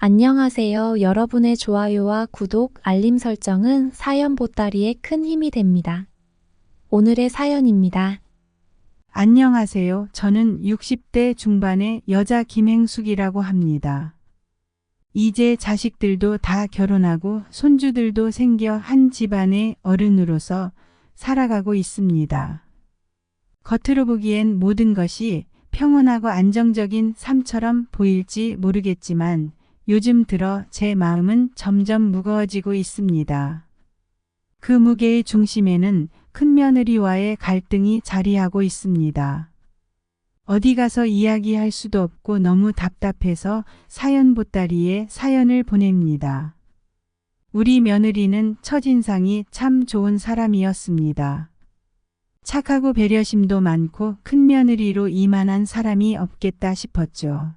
안녕하세요. 여러분의 좋아요와 구독, 알림 설정은 사연 보따리에 큰 힘이 됩니다. 오늘의 사연입니다. 안녕하세요. 저는 60대 중반의 여자 김행숙이라고 합니다. 이제 자식들도 다 결혼하고 손주들도 생겨 한 집안의 어른으로서 살아가고 있습니다. 겉으로 보기엔 모든 것이 평온하고 안정적인 삶처럼 보일지 모르겠지만 요즘 들어 제 마음은 점점 무거워지고 있습니다. 그 무게의 중심에는 큰며느리와의 갈등이 자리하고 있습니다. 어디 가서 이야기할 수도 없고 너무 답답해서 사연 보따리에 사연을 보냅니다. 우리 며느리는 첫인상이 참 좋은 사람이었습니다. 착하고 배려심도 많고 큰며느리로 이만한 사람이 없겠다 싶었죠.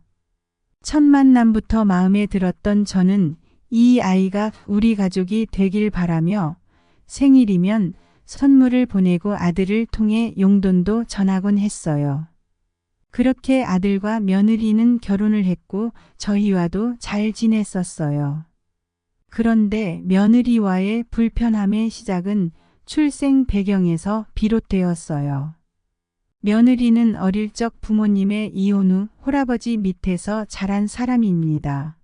첫 만남부터 마음에 들었던 저는 이 아이가 우리 가족이 되길 바라며 생일이면 선물을 보내고 아들을 통해 용돈도 전하곤 했어요. 그렇게 아들과 며느리는 결혼을 했고 저희와도 잘 지냈었어요. 그런데 며느리와의 불편함의 시작은 출생 배경에서 비롯되었어요. 며느리는 어릴 적 부모님의 이혼 후 홀아버지 밑에서 자란 사람입니다.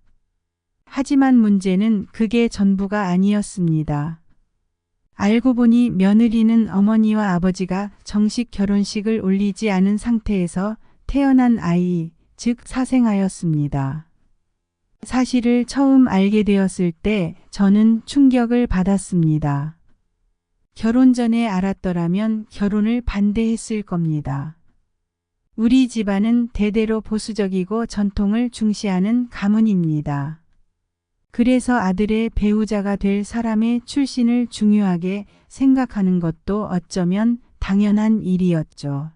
하지만 문제는 그게 전부가 아니었습니다. 알고 보니 며느리는 어머니와 아버지가 정식 결혼식을 올리지 않은 상태에서 태어난 아이, 즉 사생아였습니다. 사실을 처음 알게 되었을 때 저는 충격을 받았습니다. 결혼 전에 알았더라면 결혼을 반대했을 겁니다. 우리 집안은 대대로 보수적이고 전통을 중시하는 가문입니다. 그래서 아들의 배우자가 될 사람의 출신을 중요하게 생각하는 것도 어쩌면 당연한 일이었죠.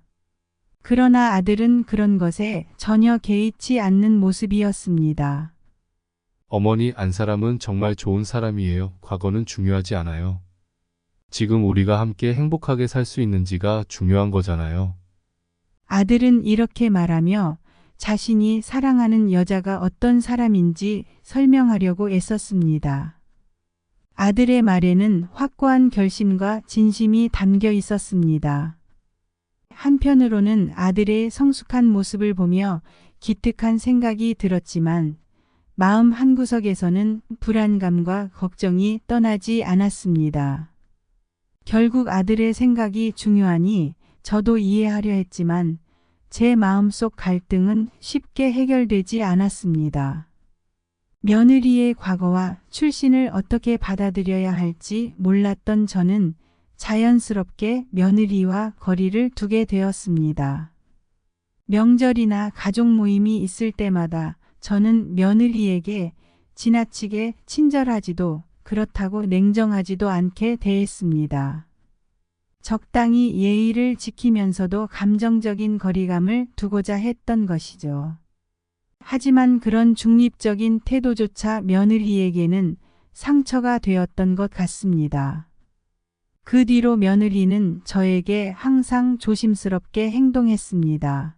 그러나 아들은 그런 것에 전혀 개의치 않는 모습이었습니다. 어머니, 안 사람은 정말 좋은 사람이에요. 과거는 중요하지 않아요. 지금 우리가 함께 행복하게 살 수 있는지가 중요한 거잖아요. 아들은 이렇게 말하며 자신이 사랑하는 여자가 어떤 사람인지 설명하려고 애썼습니다. 아들의 말에는 확고한 결심과 진심이 담겨 있었습니다. 한편으로는 아들의 성숙한 모습을 보며 기특한 생각이 들었지만 마음 한구석에서는 불안감과 걱정이 떠나지 않았습니다. 결국 아들의 생각이 중요하니 저도 이해하려 했지만 제 마음속 갈등은 쉽게 해결되지 않았습니다. 며느리의 과거와 출신을 어떻게 받아들여야 할지 몰랐던 저는 자연스럽게 며느리와 거리를 두게 되었습니다. 명절이나 가족 모임이 있을 때마다 저는 며느리에게 지나치게 친절하지도 그렇다고 냉정하지도 않게 대했습니다. 적당히 예의를 지키면서도 감정적인 거리감을 두고자 했던 것이죠. 하지만 그런 중립적인 태도조차 며느리에게는 상처가 되었던 것 같습니다. 그 뒤로 며느리는 저에게 항상 조심스럽게 행동했습니다.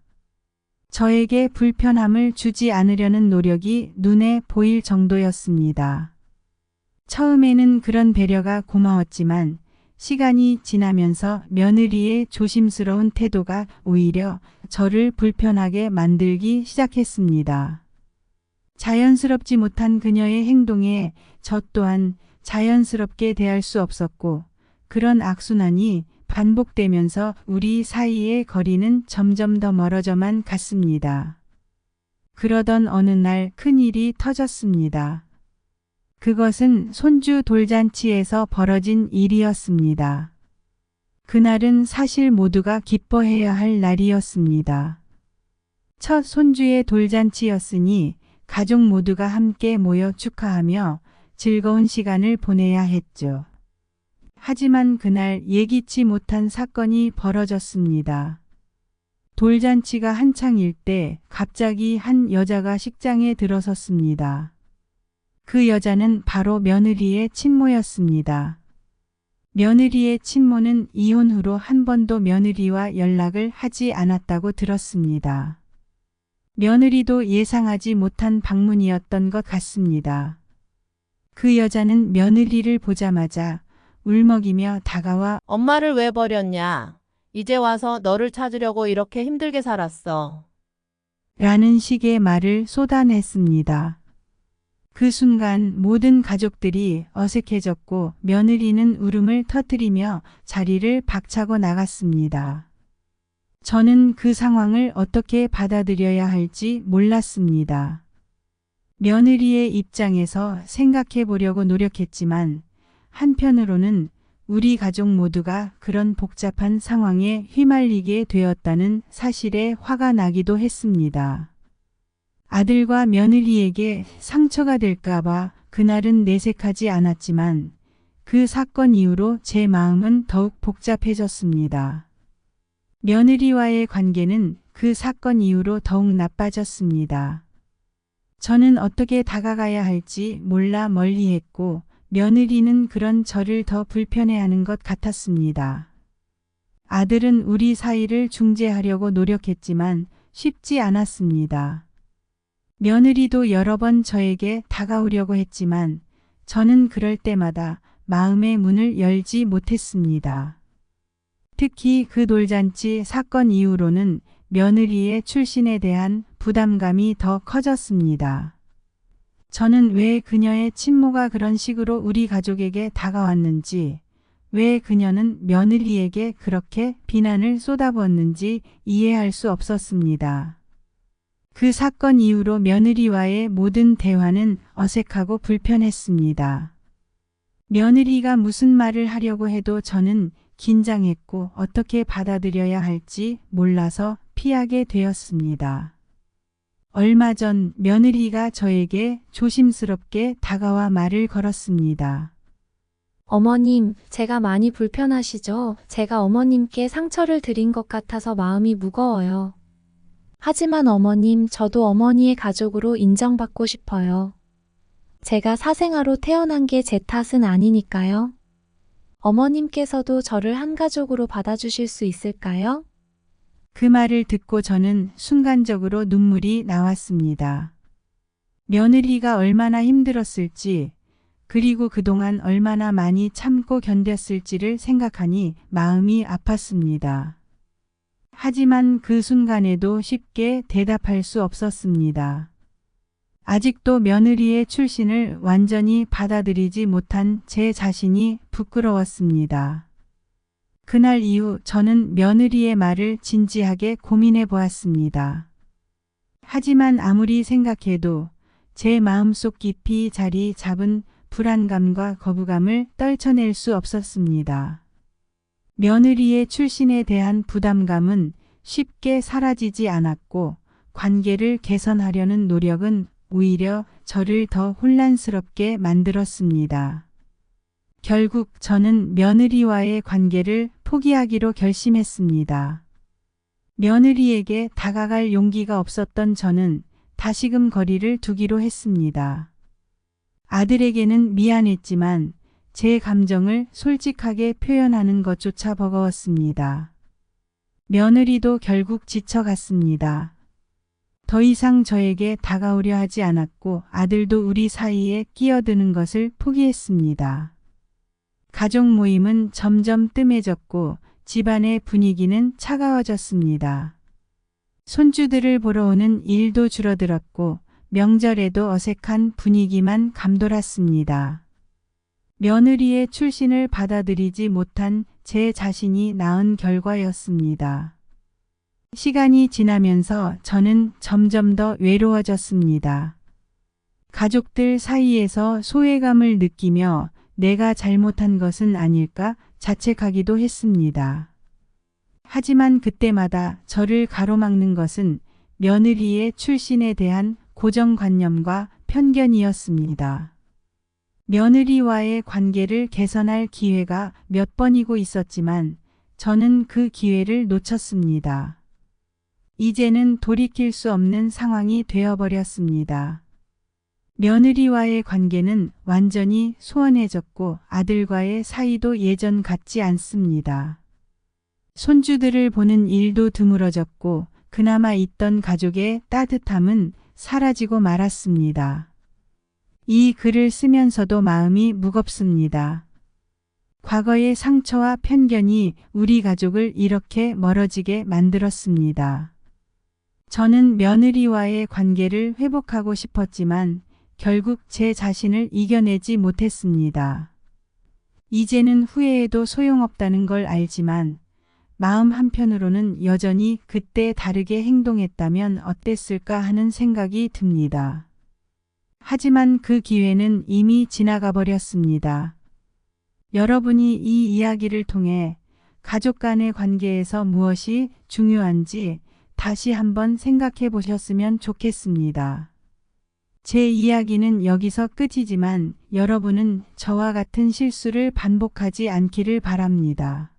저에게 불편함을 주지 않으려는 노력이 눈에 보일 정도였습니다. 처음에는 그런 배려가 고마웠지만 시간이 지나면서 며느리의 조심스러운 태도가 오히려 저를 불편하게 만들기 시작했습니다. 자연스럽지 못한 그녀의 행동에 저 또한 자연스럽게 대할 수 없었고 그런 악순환이 반복되면서 우리 사이의 거리는 점점 더 멀어져만 갔습니다. 그러던 어느 날 큰일이 터졌습니다. 그것은 손주 돌잔치에서 벌어진 일이었습니다. 그날은 사실 모두가 기뻐해야 할 날이었습니다. 첫 손주의 돌잔치였으니 가족 모두가 함께 모여 축하하며 즐거운 시간을 보내야 했죠. 하지만 그날 예기치 못한 사건이 벌어졌습니다. 돌잔치가 한창일 때 갑자기 한 여자가 식장에 들어섰습니다. 그 여자는 바로 며느리의 친모였습니다. 며느리의 친모는 이혼 후로 한 번도 며느리와 연락을 하지 않았다고 들었습니다. 며느리도 예상하지 못한 방문이었던 것 같습니다. 그 여자는 며느리를 보자마자 울먹이며 다가와 엄마를 왜 버렸냐? 이제 와서 너를 찾으려고 이렇게 힘들게 살았어. 라는 식의 말을 쏟아냈습니다. 그 순간 모든 가족들이 어색해졌고 며느리는 울음을 터뜨리며 자리를 박차고 나갔습니다. 저는 그 상황을 어떻게 받아들여야 할지 몰랐습니다. 며느리의 입장에서 생각해 보려고 노력했지만 한편으로는 우리 가족 모두가 그런 복잡한 상황에 휘말리게 되었다는 사실에 화가 나기도 했습니다. 아들과 며느리에게 상처가 될까봐 그날은 내색하지 않았지만 그 사건 이후로 제 마음은 더욱 복잡해졌습니다. 며느리와의 관계는 그 사건 이후로 더욱 나빠졌습니다. 저는 어떻게 다가가야 할지 몰라 멀리했고 며느리는 그런 저를 더 불편해하는 것 같았습니다. 아들은 우리 사이를 중재하려고 노력했지만 쉽지 않았습니다. 며느리도 여러 번 저에게 다가오려고 했지만 저는 그럴 때마다 마음의 문을 열지 못했습니다. 특히 그 돌잔치 사건 이후로는 며느리의 출신에 대한 부담감이 더 커졌습니다. 저는 왜 그녀의 친모가 그런 식으로 우리 가족에게 다가왔는지, 왜 그녀는 며느리에게 그렇게 비난을 쏟아부었는지 이해할 수 없었습니다. 그 사건 이후로 며느리와의 모든 대화는 어색하고 불편했습니다. 며느리가 무슨 말을 하려고 해도 저는 긴장했고 어떻게 받아들여야 할지 몰라서 피하게 되었습니다. 얼마 전 며느리가 저에게 조심스럽게 다가와 말을 걸었습니다. 어머님, 제가 많이 불편하시죠? 제가 어머님께 상처를 드린 것 같아서 마음이 무거워요. 하지만 어머님, 저도 어머니의 가족으로 인정받고 싶어요. 제가 사생아로 태어난 게 제 탓은 아니니까요. 어머님께서도 저를 한 가족으로 받아주실 수 있을까요? 그 말을 듣고 저는 순간적으로 눈물이 나왔습니다. 며느리가 얼마나 힘들었을지, 그리고 그동안 얼마나 많이 참고 견뎠을지를 생각하니 마음이 아팠습니다. 하지만 그 순간에도 쉽게 대답할 수 없었습니다. 아직도 며느리의 출신을 완전히 받아들이지 못한 제 자신이 부끄러웠습니다. 그날 이후 저는 며느리의 말을 진지하게 고민해 보았습니다. 하지만 아무리 생각해도 제 마음속 깊이 자리 잡은 불안감과 거부감을 떨쳐낼 수 없었습니다. 며느리의 출신에 대한 부담감은 쉽게 사라지지 않았고 관계를 개선하려는 노력은 오히려 저를 더 혼란스럽게 만들었습니다. 결국 저는 며느리와의 관계를 포기하기로 결심했습니다. 며느리에게 다가갈 용기가 없었던 저는 다시금 거리를 두기로 했습니다. 아들에게는 미안했지만 제 감정을 솔직하게 표현하는 것조차 버거웠습니다. 며느리도 결국 지쳐갔습니다. 더 이상 저에게 다가오려 하지 않았고 아들도 우리 사이에 끼어드는 것을 포기했습니다. 가족 모임은 점점 뜸해졌고 집안의 분위기는 차가워졌습니다. 손주들을 보러 오는 일도 줄어들었고 명절에도 어색한 분위기만 감돌았습니다. 며느리의 출신을 받아들이지 못한 제 자신이 낳은 결과였습니다. 시간이 지나면서 저는 점점 더 외로워졌습니다. 가족들 사이에서 소외감을 느끼며 내가 잘못한 것은 아닐까 자책하기도 했습니다. 하지만 그때마다 저를 가로막는 것은 며느리의 출신에 대한 고정관념과 편견이었습니다. 며느리와의 관계를 개선할 기회가 몇 번이고 있었지만 저는 그 기회를 놓쳤습니다. 이제는 돌이킬 수 없는 상황이 되어버렸습니다. 며느리와의 관계는 완전히 소원해졌고 아들과의 사이도 예전 같지 않습니다. 손주들을 보는 일도 드물어졌고 그나마 있던 가족의 따뜻함은 사라지고 말았습니다. 이 글을 쓰면서도 마음이 무겁습니다. 과거의 상처와 편견이 우리 가족을 이렇게 멀어지게 만들었습니다. 저는 며느리와의 관계를 회복하고 싶었지만 결국 제 자신을 이겨내지 못했습니다. 이제는 후회해도 소용없다는 걸 알지만 마음 한편으로는 여전히 그때 다르게 행동했다면 어땠을까 하는 생각이 듭니다. 하지만 그 기회는 이미 지나가 버렸습니다. 여러분이 이 이야기를 통해 가족 간의 관계에서 무엇이 중요한지 다시 한번 생각해 보셨으면 좋겠습니다. 제 이야기는 여기서 끝이지만 여러분은 저와 같은 실수를 반복하지 않기를 바랍니다.